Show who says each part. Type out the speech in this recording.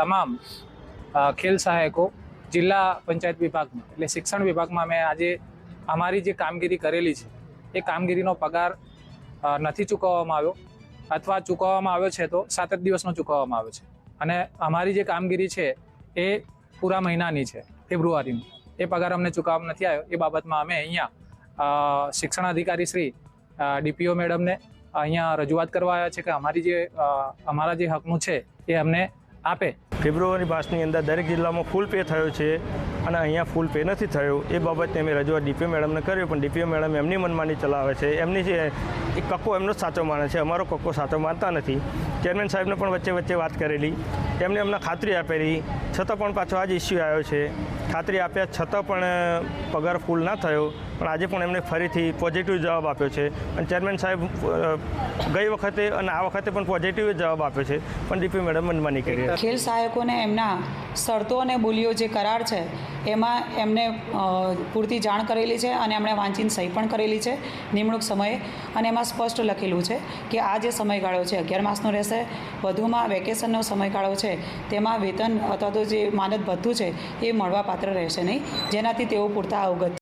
Speaker 1: તમામ ખેલ સહાયકો જિલ્લા પંચાયત વિભાગમાં એટલે શિક્ષણ વિભાગમાં અમે આજે અમારી જે કામગીરી કરેલી છે એ કામગીરીનો પગાર નથી ચૂકવવામાં આવ્યો અથવા ચૂકવવામાં આવ્યો છે તો 7 જ દિવસનો ચૂકવવામાં આવ્યો છે અને અમારી જે કામગીરી છે એ પૂરા મહિનાની છે, ફેબ્રુઆરીની. એ પગાર અમને ચૂકવવામાં નથી આવ્યો. એ બાબતમાં અમે અહીંયા શિક્ષણ અધિકારી શ્રી ડીપીઓ મેડમને અહીંયા રજૂઆત કરવા આવ્યા છે કે અમારા જે હકનું છે એ અમને આપે.
Speaker 2: ફેબ્રુઆરી માસની અંદર દરેક જિલ્લામાં ફૂલ પે થયો છે અને અહીંયા ફૂલ પે નથી થયો. એ બાબતે અમે રજૂઆત ડીપીઓ મેડમને કર્યો, પણ ડીપીઓ મેડમ એમની મનમાની ચલાવે છે. એમની જે એક કક્કો એમનો જ સાચો માને છે, અમારો કક્કો સાચો માનતા નથી. ચેરમેન સાહેબને પણ વચ્ચે વાત કરેલી, એમને અમને ખાતરી આપેલી, છતાં પણ પાછો આ જ ઇસ્યુ આવ્યો છે. ખાતરી આપ્યા છતાં પણ પગાર ફૂલ ના થયો. પણ આજે પણ એમને ફરીથી પોઝિટિવ જવાબ આપ્યો છે અને ચેરમેન સાહેબ ગઈ વખતે અને આ વખતે પણ પોઝિટિવ જવાબ આપ્યો છે, પણ ડીપી મેડમ મનમાની કરી.
Speaker 3: ખેલ સહાયકોને એમના શરતો અને બોલીઓ જે કરાર છે એમાં એમને પૂરતી જાણ કરેલી છે અને એમણે વાંચીને સહી પણ કરેલી છે નિમણૂક સમયે. અને એમાં સ્પષ્ટ લખેલું છે કે આ જે સમયગાળો છે 11 માસનો રહેશે. વધુમાં વેકેશનનો સમયગાળો છે તેમાં વેતન અથવા તો જે માનદ ભથ્થું છે એ મળવાપાત્ર રહેશે નહીં, જેનાથી તેઓ પૂરતા અવગત